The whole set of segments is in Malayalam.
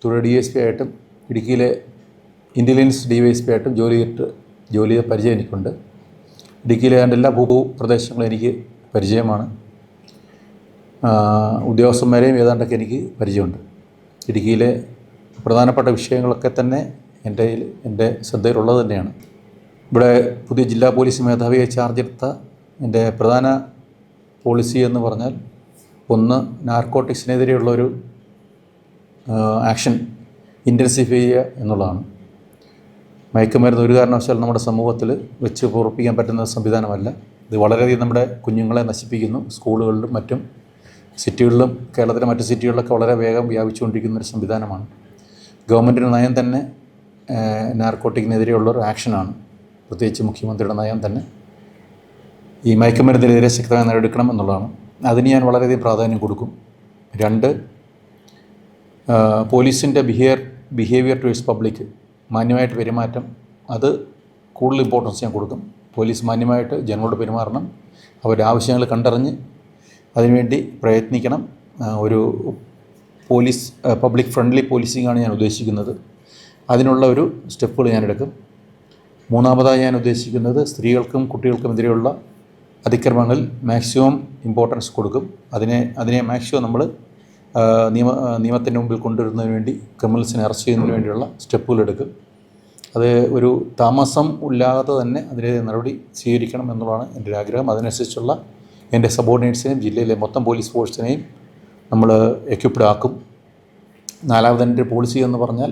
തുടർ DSP ആയിട്ടും ഇടുക്കിയിലെ ഇൻ്റലിജൻസ് DYSP ആയിട്ടും ജോലി ചെയ്ത പരിചയം എനിക്കുണ്ട്. ഇടുക്കിയിലെ എല്ലാ ഭൂപ്രദേശങ്ങളും എനിക്ക് പരിചയമാണ്. ഉദ്യോഗസ്ഥന്മാരെയും ഏതാണ്ടൊക്കെ എനിക്ക് പരിചയമുണ്ട്. ഇടുക്കിയിലെ പ്രധാനപ്പെട്ട വിഷയങ്ങളൊക്കെ തന്നെ എൻ്റെ ശ്രദ്ധയിലുള്ളത് തന്നെയാണ്. ഇവിടെ പുതിയ ജില്ലാ പോലീസ് മേധാവിയെ ചാർജ് എടുത്ത എൻ്റെ പ്രധാന പോളിസി എന്ന് പറഞ്ഞാൽ, ഒന്ന്, നാർക്കോട്ടിക്സിനെതിരെയുള്ളൊരു ആക്ഷൻ ഇൻറ്റൻസിഫൈ ചെയ്യുക എന്നുള്ളതാണ്. മയക്കുമരുന്ന് ഒരു കാരണവശാലും നമ്മുടെ സമൂഹത്തിൽ വെച്ച് പൊറുപ്പിക്കാൻ പറ്റുന്ന സംവിധാനമല്ല. ഇത് വളരെയധികം നമ്മുടെ കുഞ്ഞുങ്ങളെ നശിപ്പിക്കുന്നു. സ്കൂളുകളിലും മറ്റും സിറ്റികളിലും കേരളത്തിലെ മറ്റ് സിറ്റികളിലൊക്കെ വളരെ വേഗം വ്യാപിച്ചുകൊണ്ടിരിക്കുന്നൊരു സംവിധാനമാണ്. ഗവൺമെൻറ്റിൻ്റെ നയം തന്നെ നാർക്കോട്ടിക്കിനെതിരെയുള്ളൊരു ആക്ഷനാണ്. പ്രത്യേകിച്ച് മുഖ്യമന്ത്രിയുടെ നയം തന്നെ ഈ മയക്കുമരുന്നിനെതിരെ ശക്തമായി നടപടിയെടുക്കണം എന്നുള്ളതാണ്. അതിന് ഞാൻ വളരെയധികം പ്രാധാന്യം കൊടുക്കും. 2, പോലീസിൻ്റെ ബിഹേവിയർ ടുവേഴ്സ് പബ്ലിക്, മാന്യമായിട്ട് പെരുമാറ്റം, അത് കൂടുതൽ ഇമ്പോർട്ടൻസ് ഞാൻ കൊടുക്കും. പോലീസ് മാന്യമായിട്ട് ജനങ്ങളോട് പെരുമാറണം. അവരുടെ ആവശ്യങ്ങൾ കണ്ടറിഞ്ഞ് അതിനുവേണ്ടി പ്രയത്നിക്കണം. ഒരു പബ്ലിക് ഫ്രണ്ട്ലി പോലീസിങ്ങാണ് ഞാൻ ഉദ്ദേശിക്കുന്നത്. അതിനുള്ള ഒരു സ്റ്റെപ്പുകൾ ഞാനെടുക്കും. 3-ാമതായി ഞാൻ ഉദ്ദേശിക്കുന്നത്, സ്ത്രീകൾക്കും കുട്ടികൾക്കുമെതിരെയുള്ള അതിക്രമങ്ങളിൽ മാക്സിമം ഇമ്പോർട്ടൻസ് കൊടുക്കും. അതിനെ മാക്സിമം നമ്മൾ നിയമത്തിൻ്റെ മുമ്പിൽ കൊണ്ടുവരുന്നതിന് വേണ്ടി, ക്രിമിനൽസിനെ അറസ്റ്റ് ചെയ്യുന്നതിന് വേണ്ടിയുള്ള സ്റ്റെപ്പുകളെടുക്കും. അത് ഒരു താമസം ഇല്ലാതെ തന്നെ അതിൻ്റെ നടപടി സ്വീകരിക്കണം എന്നുള്ളതാണ് എൻ്റെ ഒരു ആഗ്രഹം. അതിനനുസരിച്ചുള്ള എൻ്റെ സബോർഡിനേറ്റ്സിനെയും ജില്ലയിലെ മൊത്തം പോലീസ് ഫോഴ്സിനെയും നമ്മൾ എക്വിപ്ഡ് ആക്കും. 4-ാമത് എൻ്റെ പോളിസി എന്ന് പറഞ്ഞാൽ,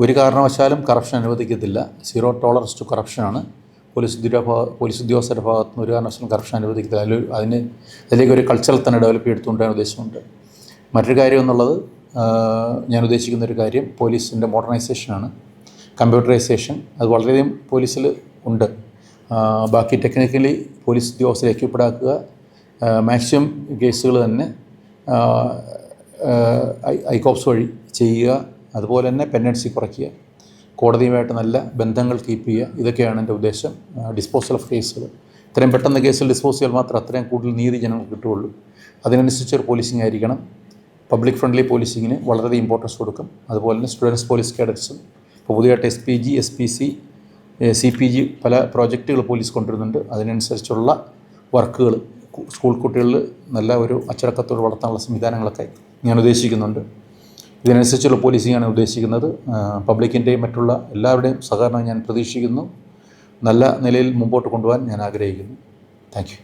ഒരു കാരണവശാലും കറപ്ഷൻ അനുവദിക്കത്തില്ല. 0 ടോളറൻസ് ടു കറപ്ഷനാണ്. പോലീസ് ഉദ്യോഗസ്ഥരുടെ ഭാഗത്ത് നിന്ന് ഒരു കാരണവശാലും കറപ്ഷൻ അനുവദിക്കത്തില്ല. അതിലേക്ക് ഒരു കൾച്ചറൽ തന്നെ ഡെവലപ്പ് ചെയ്തെടുത്തുകൊണ്ടാണ് ഉദ്ദേശമുണ്ട്. മറ്റൊരു കാര്യം എന്നുള്ളത്, ഞാൻ ഉദ്ദേശിക്കുന്നൊരു കാര്യം പോലീസിൻ്റെ മോഡേണൈസേഷനാണ്, കമ്പ്യൂട്ടറൈസേഷൻ. അത് വളരെയധികം പോലീസിൽ ഉണ്ട്. ബാക്കി ടെക്നിക്കലി പോലീസ് ഉദ്യോഗസ്ഥരെ എക്വിപ്ഡ് ആക്കുക, മാക്സിമം കേസുകൾ തന്നെ ഐകോപ്സ് വഴി ചെയ്യുക, അതുപോലെ തന്നെ പെനൽറ്റി കുറയ്ക്കുക, കോടതിയുമായിട്ട് നല്ല ബന്ധങ്ങൾ കീപ്പ് ചെയ്യുക. ഇതൊക്കെയാണ് എൻ്റെ ഉദ്ദേശം. ഡിസ്പോസൽ ഓഫ് കേസുകൾ, ഇത്രയും പെട്ടെന്ന് കേസുകൾ ഡിസ്പോസ് ചെയ്താൽ മാത്രം അത്രയും കൂടുതൽ നീതി ജനങ്ങൾക്ക് കിട്ടുകയുള്ളൂ. അതിനനുസരിച്ചൊരു പോലീസിങ് ആയിരിക്കണം. പബ്ലിക് ഫ്രണ്ട്ലി പോലീസിങ്ങിന് വളരെ ഇമ്പോർട്ടൻസ് കൊടുക്കും. അതുപോലെ തന്നെ സ്റ്റുഡൻസ് പോലീസ് കേഡറ്റ്സും ഇപ്പോൾ പുതിയതായിട്ട് SPG, SPC, CPG പല പ്രോജക്റ്റുകൾ പോലീസ് കൊണ്ടുവരുന്നുണ്ട്. അതിനനുസരിച്ചുള്ള വർക്കുകൾ സ്കൂൾ കുട്ടികളിൽ നല്ല ഒരു അച്ചടക്കത്തോട് വളർത്താനുള്ള സംവിധാനങ്ങളൊക്കെ ഞാൻ ഉദ്ദേശിക്കുന്നുണ്ട്. ഇതിനനുസരിച്ചുള്ള പോലീസിങ്ങാണ് ഉദ്ദേശിക്കുന്നത്. പബ്ലിക്കിൻ്റെയും മറ്റുള്ള എല്ലാവരുടെയും സഹകരണം ഞാൻ പ്രതീക്ഷിക്കുന്നു. നല്ല നിലയിൽ മുമ്പോട്ട് കൊണ്ടുപോകാൻ ഞാൻ ആഗ്രഹിക്കുന്നു. Thank you.